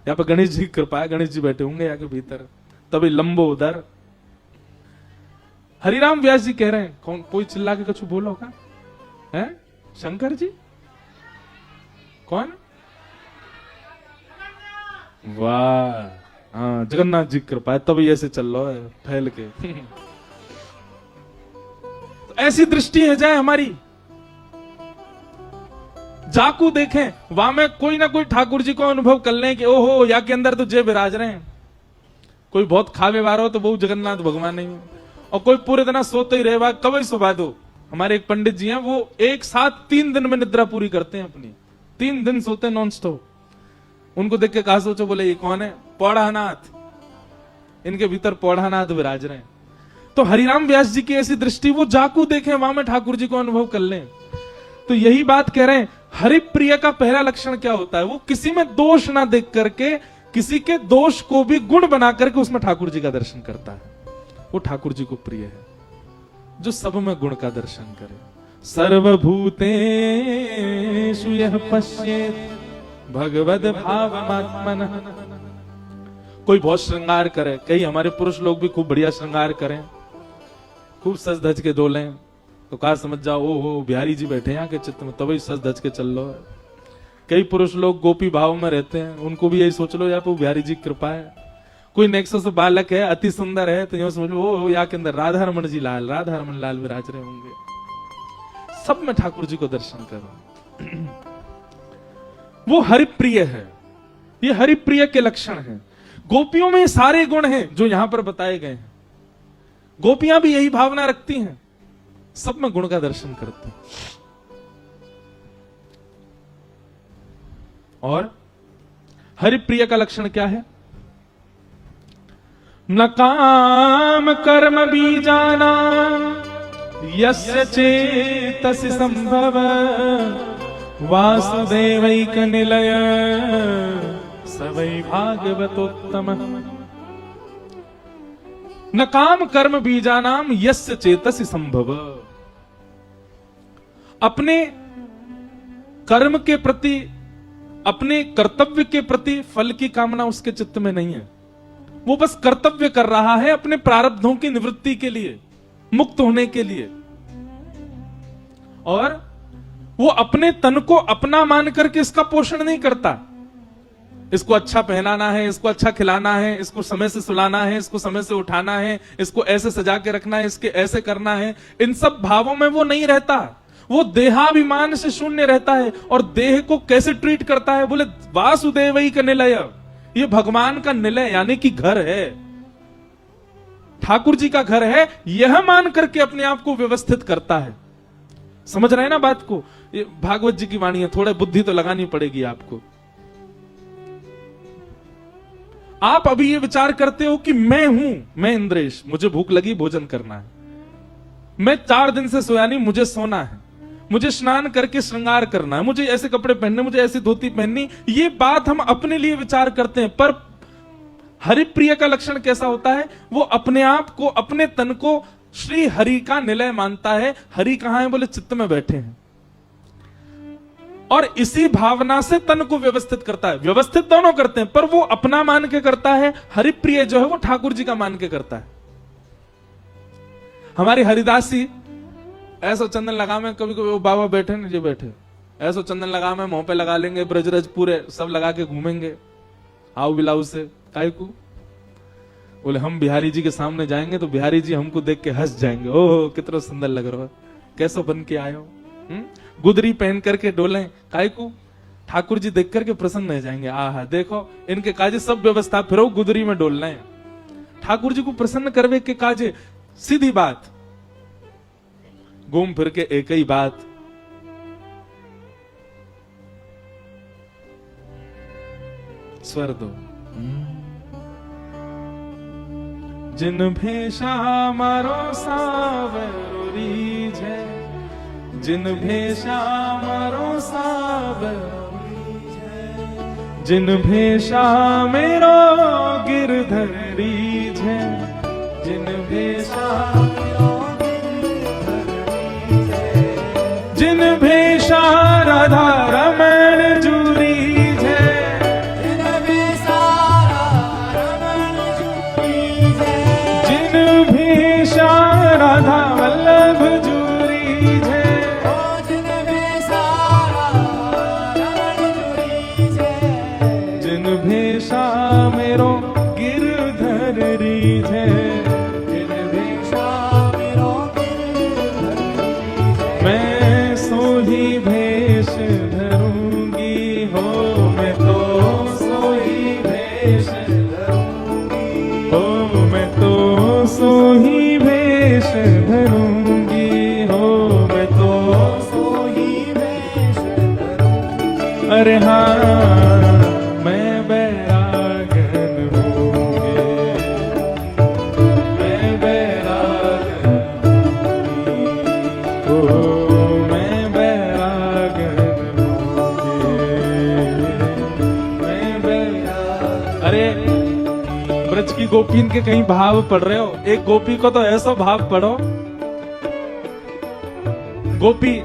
यहाँ पे गणेश जी की कृपा है, गणेश जी बैठे होंगे यहाँ के भीतर, तभी लंबो उधर। हरिराम व्यास जी कह रहे हैं, कौन कोई चिल्ला के कुछ बोलो का है? शंकर जी कौन? वाह, हाँ, जगन्नाथ जी की कृपा है तभी ऐसे चल रहा है फैल के। तो ऐसी दृष्टि है जाए हमारी, जाकू देखें वहां में कोई ना कोई ठाकुर जी को अनुभव कर लें कि ओहो या के अंदर तो जय विराज रहे हैं। कोई बहुत खावे वार हो तो वो जगन्नाथ भगवान नहीं, और कोई पूरे दिन सोते ही रहे कभी सुबह दो। हमारे एक पंडित जी हैं, वो एक साथ 3 दिन में निद्रा पूरी करते हैं अपनी, 3 दिन सोते नॉन स्टॉप। उनको देख के कहा सोचो, बोले ये कौन है? पौढ़ानाथ। इनके भीतर पौढ़ानाथ विराज रहे हैं। तो हरिराम व्यास जी की ऐसी दृष्टि, वो जाकू देखें वहां में ठाकुर जी को अनुभव कर लें। तो यही बात कह रहे हैं, हरिप्रिय का पहला लक्षण क्या होता है? वो किसी में दोष ना देख करके, किसी के दोष को भी गुण बना करके उसमें ठाकुर जी का दर्शन करता है। वो ठाकुर जी को प्रिय है जो सब में गुण का दर्शन करे। सर्वभूतेषु यः पश्येत् भगवद भावमात्मनः। कोई बहुत श्रृंगार करे, कई हमारे पुरुष लोग भी खूब बढ़िया श्रृंगार करें, खूब सज धज के डोलें, तो कहा समझ जाओ ओहो बिहारी जी बैठे यहाँ के चित्त में, तभी सज धज के चल लो। कई पुरुष लोग गोपी भाव में रहते हैं, उनको भी यही सोच लो यार वो बिहारी जी की कृपा है। कोई नेक्सो से बालक है अति सुंदर है तो यूं समझ लो ओ यहाँ के अंदर राधा रमन जी लाल, राधा रमन लाल विराज रहे होंगे। सब में ठाकुर जी को दर्शन करो। वो हरिप्रिय है, ये हरिप्रिय के लक्षण हैं। गोपियों में सारे गुण हैं जो यहां पर बताए गए हैं। गोपियां भी यही भावना रखती हैं, सब में गुण का दर्शन करती हैं। और हरिप्रिय का लक्षण क्या है? न काम कर्म बीजाना यस्य चेतसि संभव वासुदेवैक निलय सवै भागवतोत्तम। न काम कर्म बीजानाम यस्य चेतसि संभव। अपने कर्म के प्रति, अपने कर्तव्य के प्रति फल की कामना उसके चित्त में नहीं है। वो बस कर्तव्य कर रहा है अपने प्रारब्धों की निवृत्ति के लिए, मुक्त होने के लिए। और वो अपने तन को अपना मान करके इसका पोषण नहीं करता। इसको अच्छा पहनाना है, इसको अच्छा खिलाना है, इसको समय से सुलाना है, इसको समय से उठाना है, इसको ऐसे सजा के रखना है, इसके ऐसे करना है, इन सब भावों में वो नहीं रहता। वो देहाभिमान से शून्य रहता है। और देह को कैसे ट्रीट करता है? बोले वासुदेवैक निलय, ये भगवान का निलय यानी कि घर है, ठाकुर जी का घर है, यह मान करके अपने आप को व्यवस्थित करता है। समझ रहे हैं ना बात को? ये भागवत जी की वाणी है, थोड़ा बुद्धि तो लगानी पड़ेगी आपको। आप अभी ये विचार करते हो कि मैं हूं, मैं इंद्रेश, मुझे भूख लगी, भोजन करना है, मैं 4 दिन से सोया नहीं, मुझे सोना है, मुझे स्नान करके श्रृंगार करना है, मुझे ऐसे कपड़े पहनने, मुझे ऐसी धोती पहननी। ये बात हम अपने लिए विचार करते हैं। पर हरिप्रिय का लक्षण कैसा होता है? वो अपने आप को, अपने तन को श्री हरि का निलय मानता है। हरि कहां है? बोले चित्त में बैठे हैं। और इसी भावना से तन को व्यवस्थित करता है। व्यवस्थित दोनों करते हैं, पर वो अपना मान के करता है। हरिप्रिय जो है वो ठाकुर जी का मान के करता है। हमारी हरिदासी ऐसा चंदन लगा में, कभी कभी वो बाबा बैठे ना, जो बैठे ऐसा चंदन लगा में, मुंह पे लगा लेंगे, ब्रजरज पूरे सब लगा के घूमेंगे आओ बिलाऊ से। काय को बोले हम बिहारी जी के सामने जाएंगे तो बिहारी जी हमको देख के हंस जाएंगे, ओह कितना सुंदर लग रहा है, कैसा बन के आए हो। गुदरी पहन करके डोलें, काय को ठाकुर जी देख करके प्रसन्न हो जाएंगे। आहा देखो इनके काजे सब व्यवस्था, फिर वो गुदरी में डोलना है। ठाकुर जी को प्रसन्न करवे के काजे सीधी बात, घूम फिर के एक ही बात, स्वर दो। जिन भेषा मारो सावरी है, जिन भेषा मारो सावरी है, जिन भेषा मेरो गिरधरी है, जिन भेषा जिन भेषा राधा रमण जूरी है, जिन भेषा रमण जूरी है, जिन भेषा राधा वल्लभ जूरी है, जिन भेषा रमण जूरी है, जिन भेषा मेरो अरे हाँ मैं बैरागन हूँगी, मैं बैरागन हूँगी, ओ मैं बैरागन हूँगी, मैं बैरागन। अरे ब्रज की गोपीन के कहीं भाव पढ़ रहे हो? एक गोपी को तो ऐसा भाव पढ़ो, गोपी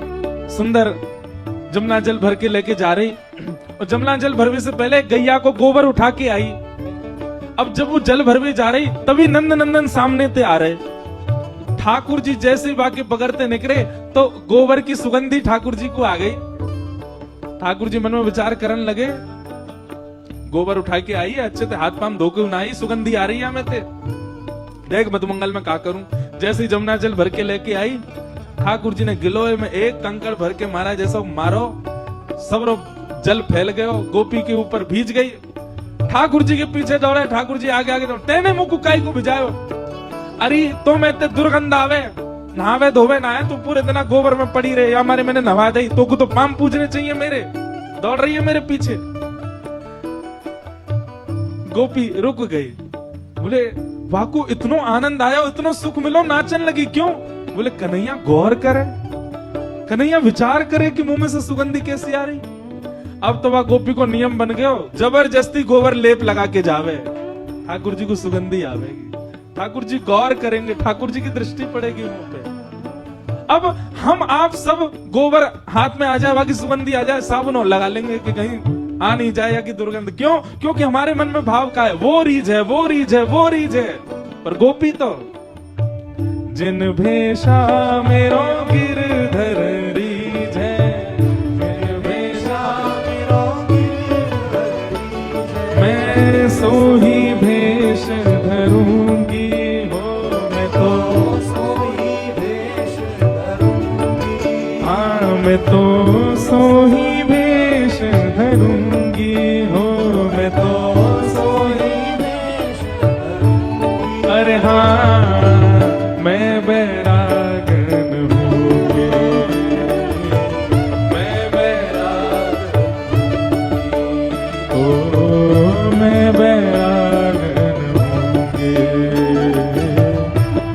सुंदर जमुना जल भर के लेके जा रही और जमुना जल भरने से पहले गैया को गोबर उठा के आई। अब जब वो जल भरवे जा रही तभी नंद नंदन सामने से आ रहे। ठाकुर जी जैसे बाकी पकड़ते निकले तो गोबर की सुगंधी ठाकुर जी को आ गई। ठाकुर जी मन में विचार करने लगे, गोबर उठा के आई है, अच्छे से हाथ पाम धो के उनाई, सुगंधी आ रही है हमें ते, देख मधुमंगल में क्या करूं। जैसे ही जमुना जल भर के लेके आई, ठाकुर जी ने गिलोय में एक कंकड़ भर के मारा, जैसा मारो सबरो जल फैल गयो, गोपी के ऊपर भीज गई। ठाकुर जी के पीछे दौड़े, ठाकुर जी आगे आगे दौड़े, तेने मुंह कुकाई को भिजायो, अरे तो मैं ते दुर्गंध आवे, नहावे धोवे ना है, तू पूरे दिन गोबर में पड़ी रहे, या हमारे मैंने नहा दी, तो को तो पाम पूजने चाहिए मेरे, दौड़ रही है मेरे पीछे। गोपी रुक गई, बोले वाकू इतनो आनंद आया, इतनो सुख मिलो, नाचन लगी क्यों? बोले कन्हैया गौर करे, कन्हैया विचार करे कि मुंह में से सुगंधी कैसी आ रही। अब तो वह गोपी को नियम बन गयो, जबरदस्ती गोबर लेप लगा के जावे, ठाकुर जी को सुगंधी आवेगी, ठाकुर जी गौर करेंगे, ठाकुर जी की दृष्टि पड़ेगी मुंह पे। अब हम आप सब गोबर हाथ में आ जाए, बाकी सुगंधी आ जाए, साबुन लगा लेंगे कि कहीं आ नहीं जाए या कि दुर्गंध। क्यों? क्योंकि हमारे मन में भाव का है, वो रीझ है, वो रीझ है, वो रीझ है। पर गोपी तो जिन भेषा मेरो गिरधर रीझ है, जिन भेषा मेरो गिरधर रीझ है, मैं सो ही भेष धरूंगी, हो मैं तो सो ही भेष धरूंगी, हाँ मैं तो सो ही भेष धरूंगी, हो मैं तो सो ही भेष धरूंगी। अरे हाँ मैं बैरागन हूँगी, मैं बैरागन, ओ मैं बैरागन हूँगी,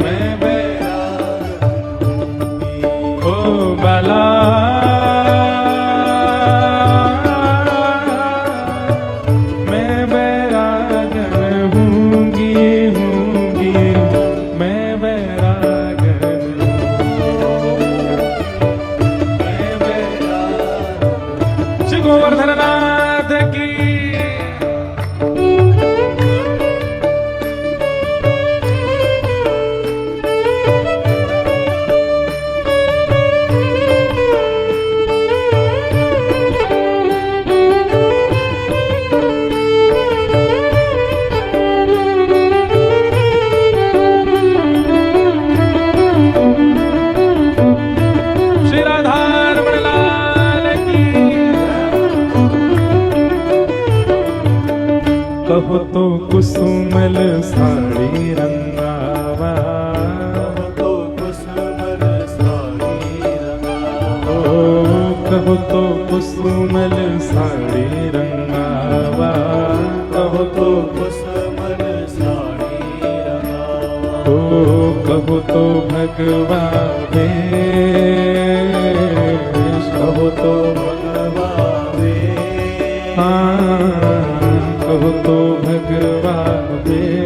मैं बैरागन, ओ बाला मैं बैरागन हूँगी, हूँगी मैं बैरागन, मैं बैरागन। श्री गोवर्धन नाथ की कहो तो कुसुमल साड़ी रंगावा, तो कुसुमल साड़ी रंगावा, ओ कहो तो कुसुमल साड़ी रंगावा, कहो तो कुसुमल साड़ी रंगावा, ओ कहो तो भगवा वेश, कहो तो भगवा वेश, हाँ कहो तो भगवा वेश,